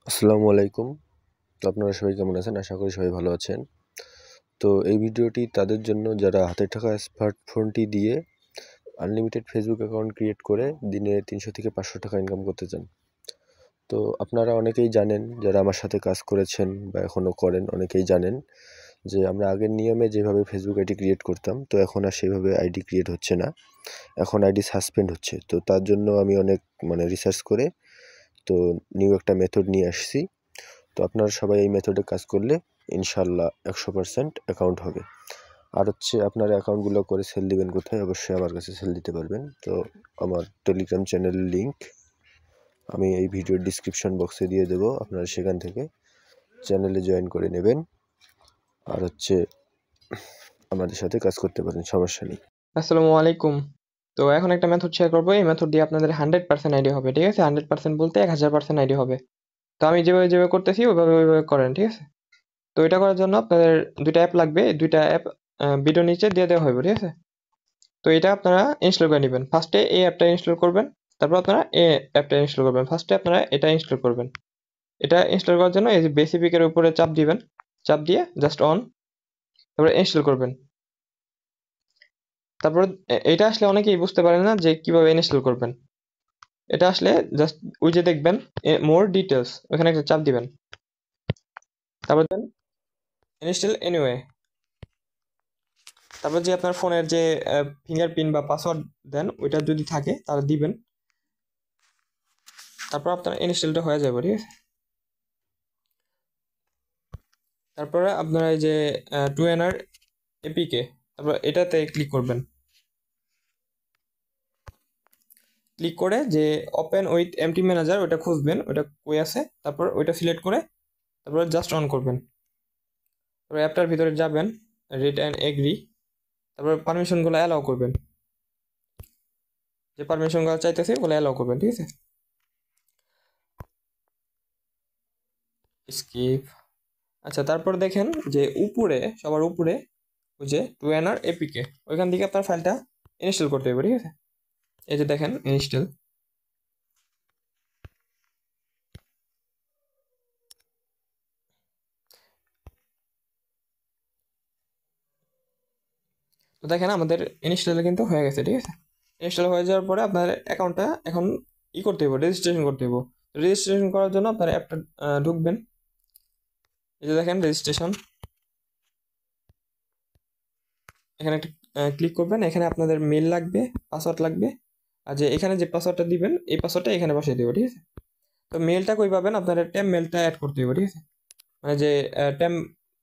আসসালামু আলাইকুম। তো আপনারা সবাই কেমন আছেন? আশা করি সবাই ভালো আছেন। তো এই ভিডিওটি তাদের জন্য যারা হাতের থাকা স্মার্টফোনটি দিয়ে আনলিমিটেড ফেসবুক অ্যাকাউন্ট ক্রিয়েট করে দিনে ৩০০ থেকে ৫০০ টাকা ইনকাম করতে চান। তো আপনারা অনেকেই জানেন, যারা আমার সাথে কাজ করেছেন বা এখনও করেন, অনেকেই জানেন যে আমরা আগের নিয়মে যেভাবে ফেসবুক আইডি ক্রিয়েট করতাম, তো এখন আর সেভাবে আইডি ক্রিয়েট হচ্ছে না। এখন আইডি সাসপেন্ড হচ্ছে। তো তার জন্য আমি অনেক রিসার্চ করে তো নিউ একটা মেথড নিয়ে আসছি। তো আপনারা সবাই এই মেথডে কাজ করলে ইনশাল্লাহ 100% অ্যাকাউন্ট হবে। আর হচ্ছে আপনারা অ্যাকাউন্টগুলো করে সেল দিবেন কোথায়? অবশ্যই আমার কাছে সেল দিতে পারবেন। তো আমার টেলিগ্রাম চ্যানেলের লিঙ্ক আমি এই ভিডিওর ডিসক্রিপশন বক্সে দিয়ে দেবো, আপনারা সেখান থেকে চ্যানেলে জয়েন করে নেবেন। আর হচ্ছে আমাদের সাথে কাজ করতে পারেন, সমস্যা নেই। আসসালামু আলাইকুম। তো এখন একটা মেথড শেয়ার করবো। এই মেথড দিয়ে আপনাদের 100% আইডি হবে। ঠিক আছে, 100% বলতে 1000% আইডি হবে। তো আমি যেভাবে যেভাবে করতেছি ওইভাবে করেন। ঠিক আছে, তো এটা করার জন্য আপনাদের দুইটা অ্যাপ লাগবে। এই দুইটা অ্যাপ ভিডিও নিচে দিয়ে দেওয়া হবে। ঠিক আছে, তো এটা আপনারা ইনস্টল করে নেবেন। ফার্স্টে এই অ্যাপটা ইনস্টল করবেন, তারপর আপনারা এই অ্যাপটা ইনস্টল করবেন। ফার্স্টে আপনারা এটা ইনস্টল করবেন। এটা ইনস্টল করার জন্য এই যে বেসিকের উপরে চাপ দিবেন, চাপ দিয়ে জাস্ট অন, তারপরে ইনস্টল করবেন। তারপর এটা আসলে অনেকেই বুঝতে পারেন না যে কিভাবে ইনস্টল করবেন। এটা আসলে জাস্ট ওই যে দেখবেন মোর ডিটেলস, ওখানে একটা চাপ দিবেন, তারপর দেন ইনস্টল এনিওয়ে। তারপর যে আপনার ফোনের যে ফিঙ্গারপ্রিন্ট বা পাসওয়ার্ড দেন ওইটা যদি থাকে তাহলে দিবেন। তারপর আপনার ইনস্টলটা হয়ে যাবে। ঠিক আছে, তারপরে আপনারা এই যে 2NR এপিকে, তারপর এটাতে ক্লিক করবেন। ক্লিক করে যে ওপেন উইথ এমটি ম্যানেজার ওটা খুঁজবেন, ওটা কই আছে, তারপর ওইটা সিলেক্ট করে তারপর জাস্ট অন করবেন। তারপর অ্যাপটার ভিতরে যাবেন, রিড অ্যান্ড এগ্রি, তারপর পারমিশনগুলো অ্যালাউ করবেন। যে পারমিশনগুলো চাইতেছে ওগুলো অ্যালাউ করবেন। ঠিক আছে, স্কিপ। আচ্ছা, তারপর দেখেন যে উপরে সবার উপরে ওই যে 2NR এপিকে, ওইখান থেকে আপনার ফাইলটা ইনস্টল করতে হবে। ঠিক আছে, এই যে দেখেন ইনস্টল। তো দেখেন আমাদের ইনস্টল কিন্তু হয়ে গেছে। ঠিক আছে, ইনস্টল হয়ে যাওয়ার পরে আপনার অ্যাকাউন্টটা এখন করতে হবে, রেজিস্ট্রেশন করতে হবে। রেজিস্ট্রেশন করার জন্য আপনার অ্যাপটা ঢুকবেন। এই যে দেখেন রেজিস্ট্রেশন, এখানে একটা ক্লিক করবেন। এখানে আপনাদের মেল লাগবে, পাসওয়ার্ড লাগবে। আর যে এখানে যে পাসওয়ার্ডটা দিবেন এই পাসওয়ার্ডটা এখানে বসিয়ে দেবো। ঠিক আছে, তো মেলটা কই পাবেন? আপনার ট্যাম মেলটা অ্যাড করতে হবে। ঠিক আছে, মানে যে ট্যাম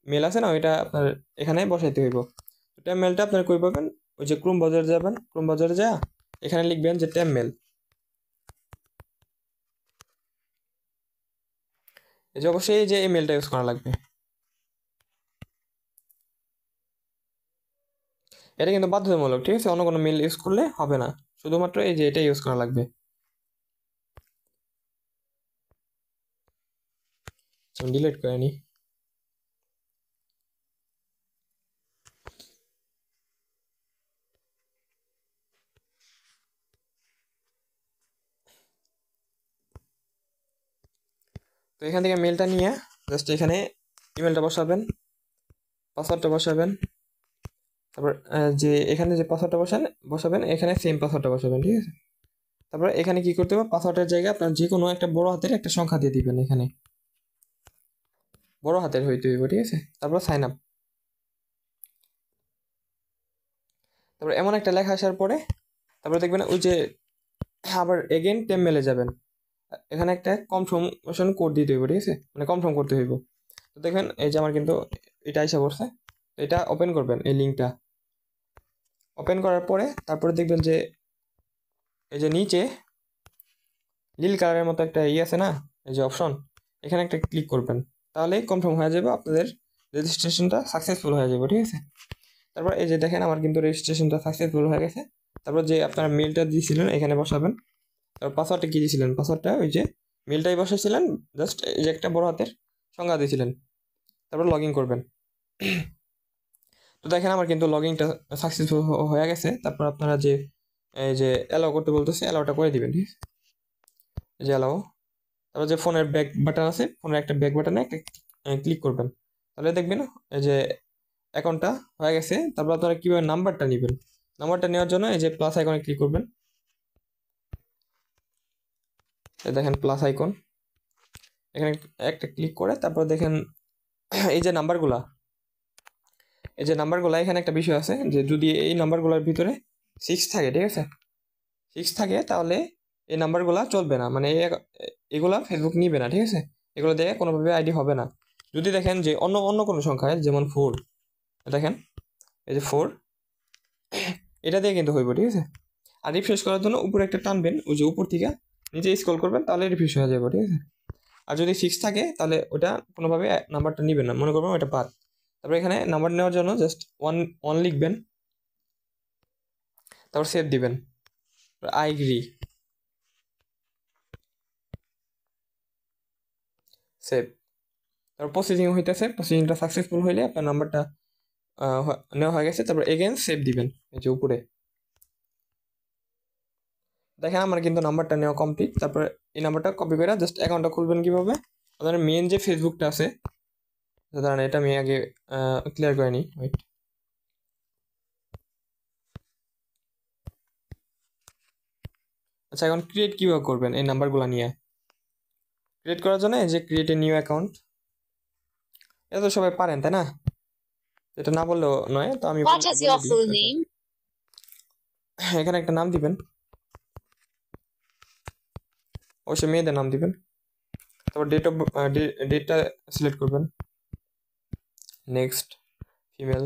মেল আছে না, ওইটা আপনার এখানে বসাইতে হইব। ট্যাম মেলটা আপনার কই পাবেন? ওই যে ক্রোম বাজার যাবেন, ক্রোম বাজারে যা এখানে লিখবেন যে ট্যাম মেল। এই যে অবশ্যই যে এই মেলটা ইউজ করা লাগবে। এটা কিন্তু বাধ্যতামূলক। ঠিক আছে, অন্য কোনো মেল ইউজ করলে হবে না, শুধুমাত্র এই যে এটা ইউজ করা লাগবে। ডিলিট করে নি। তো এখান থেকে মেলটা নিয়ে জাস্ট এখানে ইমেলটা বসাবেন, পাসওয়ার্ডটা বসাবেন। তারপর যে এখানে যে পাসওয়ার্ডটা বসাবেন এখানে সেম পাসওয়ার্ডটা বসাবেন। ঠিক আছে, তারপর এখানে কি করতে হবে? পাসওয়ার্ডের জায়গায় আপনার যে কোনো একটা বড় হাতের একটা সংখ্যা দিয়ে দিবেন। এখানে বড় হাতের হইতে হইব। ঠিক আছে, তারপর সাইন আপ। তারপর এমন একটা লেখা আসার পরে তারপর দেখবেন ওই যে আবার এগেন টেম মেলে যাবেন। এখানে একটা কনফার্মেশন কোড দিতে হইব। ঠিক আছে, মানে কনফার্ম করতে হইব। তো দেখবেন এই যে আমার কিন্তু এটা এসে পড়ছে। এটা ওপেন করবেন, এই লিঙ্কটা ওপেন করার পরে তারপরে দেখবেন যে এই যে নিচে নীল কালারের মতো একটা আছে না, এই যে অপশন, এখানে একটা ক্লিক করবেন। তাহলেই কনফার্ম হয়ে যাবে, আপনাদের রেজিস্ট্রেশনটা সাকসেসফুল হয়ে যাবে। ঠিক আছে, তারপর এই যে দেখেন আমার কিন্তু রেজিস্ট্রেশনটা সাকসেসফুল হয়ে গেছে। তারপর যে আপনারা মেলটা দিয়েছিলেন এখানে বসাবেন। তারপর পাসওয়ার্ডটা কি দিয়েছিলেন? পাসওয়ার্ডটা ওই যে মেলটাই বসেছিলেন, জাস্ট এই যে একটা বড় হাতের সংখ্যা দিয়েছিলেন। তারপর লগ ইন করবেন। তো দেখেন আমার কিন্তু লগ ইনটা সাকসেসফুল হয়ে গেছে। তারপর আপনারা যে এই যে অ্যালাউ করতে বলতেছে, অ্যালাউটা করে দিবেন। ঠিক আছে, এই যে অ্যালাউ, তারপর যে ফোনের ব্যাক বাটন আছে, ফোনের একটা ব্যাক বাটনে একটা ক্লিক করবেন, তাহলে দেখবেন এই যে অ্যাকাউন্টটা হয়ে গেছে। তারপর আপনারা কীভাবে নাম্বারটা নেবেন, নাম্বারটা নেওয়ার জন্য এই যে প্লাস আইকনে ক্লিক করবেন, দেখেন প্লাস আইকন, এখানে একটা ক্লিক করে তারপর দেখেন এই যে নাম্বারগুলা, এখানে একটা বিষয় আছে যে যদি এই নাম্বারগুলোর ভিতরে 6 থাকে, ঠিক আছে, 6 থাকে তাহলে এই নাম্বারগুলা চলবে না, মানে এগুলা ফেসবুক নিবে না, ঠিক আছে, এগুলো দিয়ে কোনোভাবে আইডি হবে না। যদি দেখেন যে অন্য অন্য কোনো সংখ্যায়, যেমন 4, দেখেন এই যে 4, এটা দিয়ে কিন্তু হইব, ঠিক আছে। আর রিফ্রেশ করার জন্য উপরে একটা টানবেন, ওই যে উপর থেকে নিচে স্ক্রল করবেন, তাহলে রিফ্রেশ হয়ে যাবে, ঠিক আছে। আর যদি 6 থাকে তাহলে ওটা কোনোভাবে নাম্বারটা নেবেন না, মনে করবেন ওটা বাদ। তারপরে এখানে নাম্বার নেওয়ার জন্য জাস্ট ওয়ান লিখবেন, তারপর সেভ দিবেন, আই এগ্রি, সেভ। তারপর প্রসেসিং হইতেছে, প্রসেসিংটা সাকসেসফুল হইলে আপনার নাম্বারটা নেওয়া হয়ে গেছে। তারপর এগেন সেভ দিবেন, এই যে উপরে দেখেন আমার কিন্তু নাম্বারটা নেওয়া কমপ্লিট। তারপর এই নাম্বারটা কপি করে জাস্ট অ্যাকাউন্টটা খুলবেন কীভাবে, আপনার মেন যে ফেসবুকটা আছে, ধরেন এটা আমি আগে ক্লিয়ার করে নিই, ওয়েট। আচ্ছা, এখন ক্রিয়েট কীভাবে করবেন এই নাম্বারগুলো নিয়ে? ক্রিয়েট করার জন্য এই যে ক্রিয়েট এ নিউ অ্যাকাউন্ট, এটা তো সবাই পারেন তাই না, এটা না বললেও নয়, তো আমি এখানে একটা নাম দিবেন, অবশ্যই মেয়েদের নাম দিবেন। তারপর ডেটটা সিলেক্ট করবেন, নেক্সট, ফিমেল।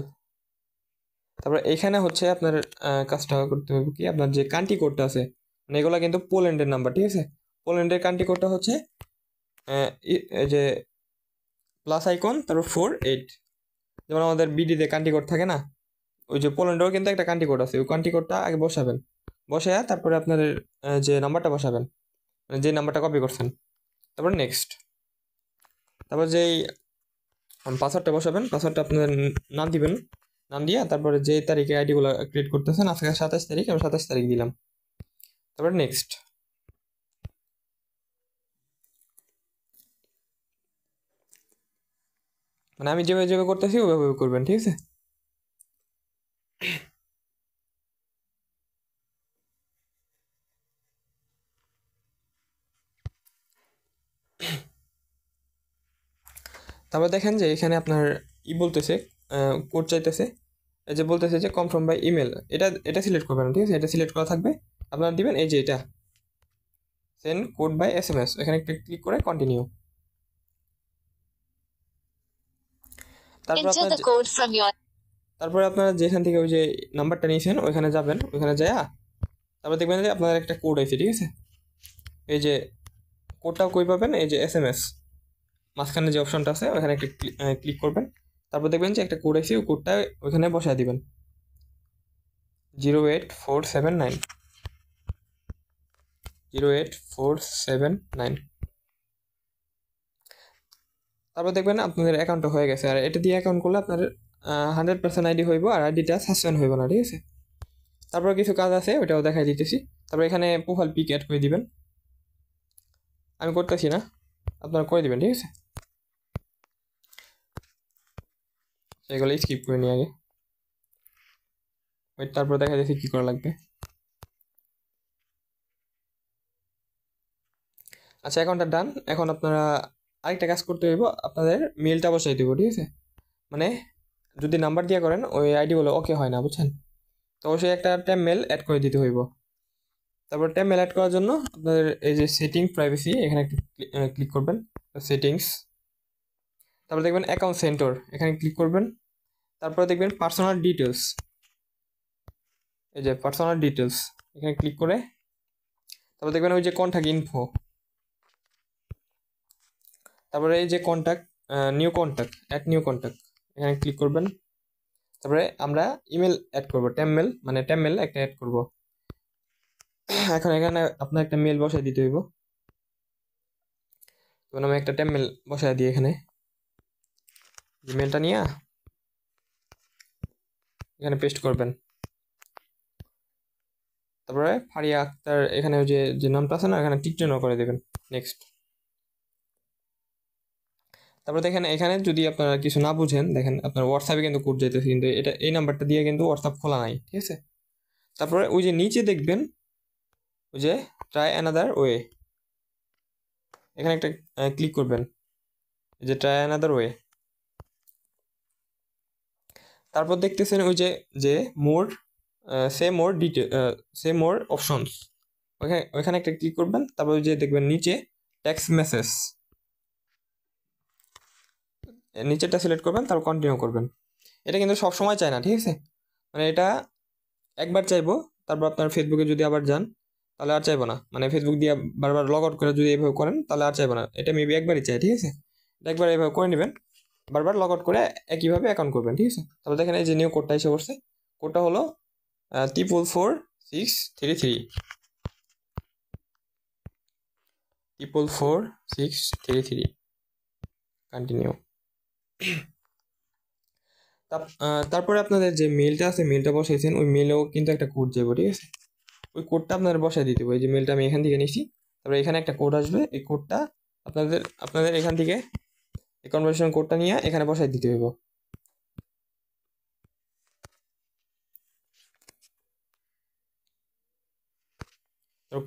তারপর এখানে হচ্ছে আপনার কাজটা করতে হবে কি, আপনার যে কান্ট্রি কোডটা আছে, মানে এগুলো কিন্তু পোল্যান্ডের নাম্বার, ঠিক আছে। পোল্যান্ডের কান্ট্রি কোডটা হচ্ছে এই যে প্লাস আইকন, তারপর 4, 8, যেমন আমাদের বিডিতে কান্ট্রি কোড থাকে না, ওই যে পোল্যান্ডেও কিন্তু একটা কান্ট্রি কোড আছে, ওই কান্ট্রি কোডটা আগে বসাবেন, বসে তারপরে আপনার যে নাম্বারটা বসাবেন, মানে যে নাম্বারটা কপি করছেন। তারপর নেক্সট, তারপর যেই পাসওয়ার্ডটা বসাবেন, পাসওয়ার্ডটা আপনার নাম দিবেন, নাম দিয়ে তারপরে যে তারিখে আইডিগুলো ক্রিয়েট করতেছেন, আজকে 27 তারিখ, আমি 27 তারিখ দিলাম। তারপর নেক্সট, মানে আমি যেভাবে যেভাবে করতেছি ওইভাবে করবেন, ঠিক আছে। তারপর দেখেন যে এখানে আপনার বলতেছে কোড চাইতেছে, এই যে বলতেছে যে কনফার্ম বাই ইমেল, এটা সিলেক্ট করবেন, ঠিক আছে, এটা সিলেক্ট করা থাকবে। আপনারা দিবেন এই যে এটা সেন্ড কোড বাই SMS, এখানে একটা ক্লিক করে কন্টিনিউ। তারপরে আপনারা যেখান থেকে ওই যে নাম্বারটা নিয়েছেন ওইখানে যাবেন, ওইখানে যায়া তারপর দেখবেন যে আপনার একটা কোড আছে, ঠিক আছে। এই যে কোডটাও কই পাবেন, এই যে SMS মাঝখানে যে অপশনটা আছে ওখানে একটা ক্লিক করবেন, তারপর দেখবেন যে একটা কোড আছে, ওই কোডটা ওইখানে বসায় দিবেন, 08479, 08479। তারপর দেখবেন আপনাদের অ্যাকাউন্টটা হয়ে গেছে। আর এটা দিয়ে অ্যাকাউন্ট করলে আপনার 100% আইডি হইব, আর আইডিটা সাসপেন্ড হইব না, ঠিক আছে। তারপর কিছু কাজ আছে ওইটাও দেখাই দিতেছি। তারপর এখানে প্রোফাইল পিক অ্যাড করে দিবেন, আমি করতেছি না, আপনারা করে দিবেন, ঠিক আছে। এগুলো স্কিপ করে নিয়ে আগে, তারপর দেখা যাচ্ছে কি করা লাগবে। আচ্ছা, অ্যাকাউন্টটা ডান। এখন আপনারা আরেকটা কাজ করতে হইব, আপনাদের মেলটা বসাই দেবো, ঠিক আছে। মানে যদি নাম্বার দিয়ে করেন ওই আইডিগুলো ওকে হয় না, বুঝছেন, তো অবশ্যই একটা ট্যাব মেল অ্যাড করে দিতে হইব। তারপর ট্যাব মেল অ্যাড করার জন্য আপনাদের এই যে সেটিং প্রাইভেসি, এখানে একটু ক্লিক করবেন, সেটিংস, তারপর দেখবেন অ্যাকাউন্ট সেন্টার, এখানে ক্লিক করবেন। তারপরে দেখবেন পার্সোনাল ডিটেলস, এই যে পার্সোনাল ডিটেলস, এখানে ক্লিক করে তারপর দেখবেন ওই যে কন্ট্যাক্ট ইনফো, তারপরে এই যে contact, new contact, add new contact, এখানে ক্লিক করবেন। তারপরে আমরা ইমেল অ্যাড করবো, ট্যাব মেল একটা অ্যাড করব। এখন এখানে আপনার একটা মেল বসাই দিতে হইব, তখন আমি একটা ট্যাব মেল বসাই দিই, এখানে মেলটা নিয়ে এখানে পেস্ট করবেন। তারপরে ফারিয়া আক্তার, এখানে ওই যে নামটা আছে না, এখানে টিক চিহ্ন করে দেবেন, নেক্সট। তারপর দেখেন এখানে যদি আপনারা কিছু না বুঝেন, দেখেন আপনার হোয়াটসঅ্যাপে কিন্তু কোড যাইতেছে, কিন্তু এটা এই নাম্বারটা দিয়ে কিন্তু হোয়াটসঅ্যাপ খোলা নাই, ঠিক আছে। তারপরে ওই যে নিচে দেখবেন ওই যে ট্রাই অ্যানাদার ওয়ে, এখানে একটা ক্লিক করবেন, এই যে ট্রাই অ্যানাদার ওয়ে। তারপর দেখতেছেন ওই যে যে মোর মোর ডিটেল মোর অপশনস, ওইখানে একটা ক্লিক করবেন। তারপর ওই যে দেখবেন নিচে টেক্সট মেসেজ, নিচেরটা সিলেক্ট করবেন, তারপর কন্টিনিউ করবেন। এটা কিন্তু সব সময় চায় না, ঠিক আছে, মানে এটা একবার চাইবো, তারপর আপনার ফেসবুকে যদি আবার যান তাহলে আর চাইবো না, মানে ফেসবুক দিয়ে বারবার লগ আউট করে যদি এইভাবে করেন তাহলে আর চাইবো না, এটা মেবি একবারই চাই, ঠিক আছে। এটা একবার এইভাবে করে নেবেন, বারবার লগ আউট করে একইভাবে অ্যাকাউন্ট করবেন, ঠিক আছে। তাহলে দেখেন এই যে নিউ কোডটা এসে পড়ছে, কোডটা হলো 44633 44633 কন্টিনিউ। তারপরে আপনাদের যে মেলটা আছে, মেলটা বসাইছেন, ওই মেলেও কিন্তু একটা কোড যাবে, ঠিক আছে। ওই কোডটা আপনাদের বসাই দিতে হবে। এই যে মেলটা আমি এখান থেকে নিচ্ছি, তারপরে এখানে একটা কোড আসবে, এই কোডটা আপনাদের এখান থেকে এই কনভার্সেশন কোডটা নিয়ে এখানে বসাই দিতে হবে।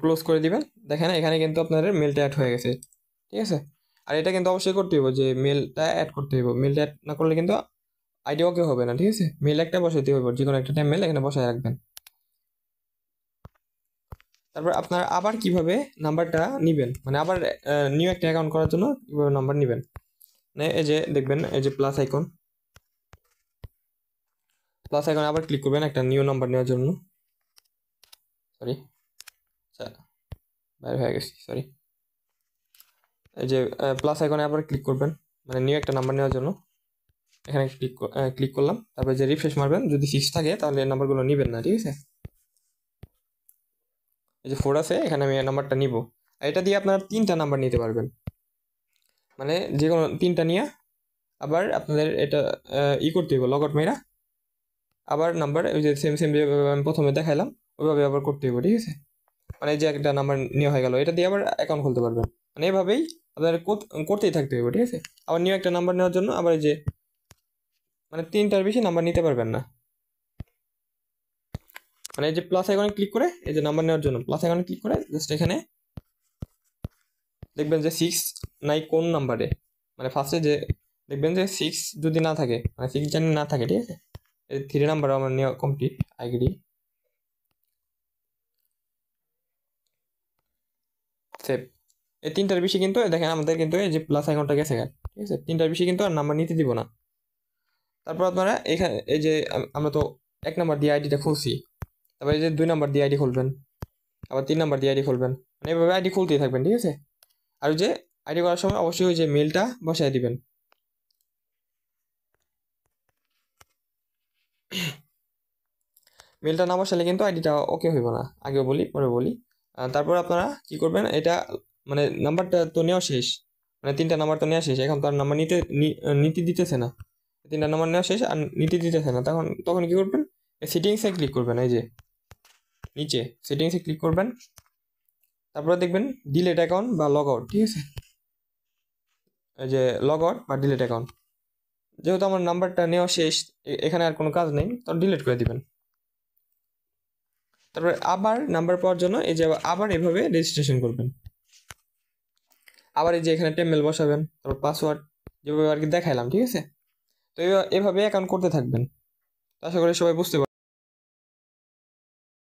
ক্লোজ করে দিবেন, দেখেন এখানে কিন্তু আপনাদের মেলটা অ্যাড হয়ে গেছে, ঠিক আছে। আর এটা কিন্তু অবশ্যই করতে হবে যে মেলটা অ্যাড করতে হবে, মেলটা অ্যাড না করলে কিন্তু আইডি ওকে হবে না, ঠিক আছে। মেল একটা বসাইতে হবে, যে কোনো একটা টাইম মেল এখানে বসায় রাখবেন। তারপর আপনারা আবার কিভাবে নাম্বারটা নেবেন, মানে আবার নিউ একটা অ্যাকাউন্ট করার জন্য কিভাবে নাম্বার নেবেন, মানে এই যে দেখবেন এই যে প্লাস আইকন আবার ক্লিক করবেন একটা নিউ নাম্বার নেওয়ার জন্য। সরি, আচ্ছা বাইরে হয়ে গেছি, সরি। এই যে প্লাস আইকনে আবার ক্লিক করবেন, মানে নিউ একটা নাম্বার নেওয়ার জন্য। এখানে ক্লিক করলাম, তারপরে যে রিফ্রেশ মারবেন, যদি 6 থাকে তাহলে এই নাম্বারগুলো নেবেন না, ঠিক আছে। এই যে 4 আছে, এখানে আমি এই নাম্বারটা নিব। আর এটা দিয়ে আপনারা 3টা নাম্বার নিতে পারবেন, মানে যে কোনো 3টা নিয়ে আবার আপনাদের এটা করতে হবে, লগ আউট মেরা আবার নাম্বার ওই যে সেম যেভাবে আমি প্রথমে দেখাইলাম ওইভাবে আবার করতে হবে, ঠিক আছে। মানে যে একটা নাম্বার নেওয়া হয়ে গেল, এটা দিয়ে আবার অ্যাকাউন্ট খুলতে পারবেন, মানে এভাবেই আপনাদের করতেই থাকতে হবে, ঠিক আছে। আবার নিউ একটা নাম্বার নেওয়ার জন্য আবার এই যে মানে 3টার বেশি নাম্বার নিতে পারবেন না, মানে এই যে প্লাস আইকনে ক্লিক করে এই যে নাম্বার নেওয়ার জন্য প্লাস আইকনে ক্লিক করে জাস্ট এখানে দেখবেন যে 6 নাই কোন নাম্বারে, মানে ফার্স্টে যে দেখবেন যে 6 যদি না থাকে, মানে 6 জানি না থাকে, ঠিক আছে। এই 3 নাম্বার আমার নেওয়া কমপ্লিট, আইডি সেভ। এই 3টার বেশি কিন্তু দেখেন আমাদের কিন্তু এই যে প্লাস আইকনটা গেছে, ঠিক আছে। 3টার বেশি কিন্তু আর নাম্বার নিতে দিব না। তারপর আপনারা এখানে এই যে আমরা তো 1 নাম্বার দিয়ে আইডিটা খুলছি, তারপর এই যে 2 নাম্বার দিয়ে আইডি খুলবেন, আবার 3 নাম্বার দিয়ে আইডি খুলবেন, মানে এইভাবে আইডি খুলতেই থাকবেন, ঠিক আছে। আর ওই যে আইডি করার সময় অবশ্যই ওই যে মেলটা বসায় দিবেন। মেলটা না বসালে কিন্তু আইডিটা ওকে হইব না, আগেও বলি পরে বলি। তারপর আপনারা কি করবেন, এটা মানে নাম্বারটা তো নেওয়া শেষ, মানে 3টা নাম্বার তো নেওয়া শেষ, এখন তো আর নাম্বার নিতে দিতেছে না, 3টা নাম্বার নেওয়া শেষ আর নিতে দিতেছে না, তখন কি করবেন, সেটিংসে ক্লিক করবেন, এই যে নিচে সেটিংসে ক্লিক করবেন, তারপরে দেখবেন ডিলেট অ্যাকাউন্ট বা লগ আউট, ঠিক আছে। এই যে লগ আউট বা ডিলেট অ্যাকাউন্ট, যেহেতু আমার নাম্বারটা নেওয়া শেষ, এখানে আর কোনো কাজ নেই, তখন ডিলিট করে দিবেন। তারপরে আবার নাম্বার পাওয়ার জন্য এই যে আবার এভাবে রেজিস্ট্রেশন করবেন, আবার এই যে এখানে টেমমেল বসাবেন, তারপর পাসওয়ার্ড যেভাবে আর কি দেখাইলাম, ঠিক আছে। তো এভাবে অ্যাকাউন্ট করতে থাকবেন। আশা করি সবাই বুঝতে পারবেন।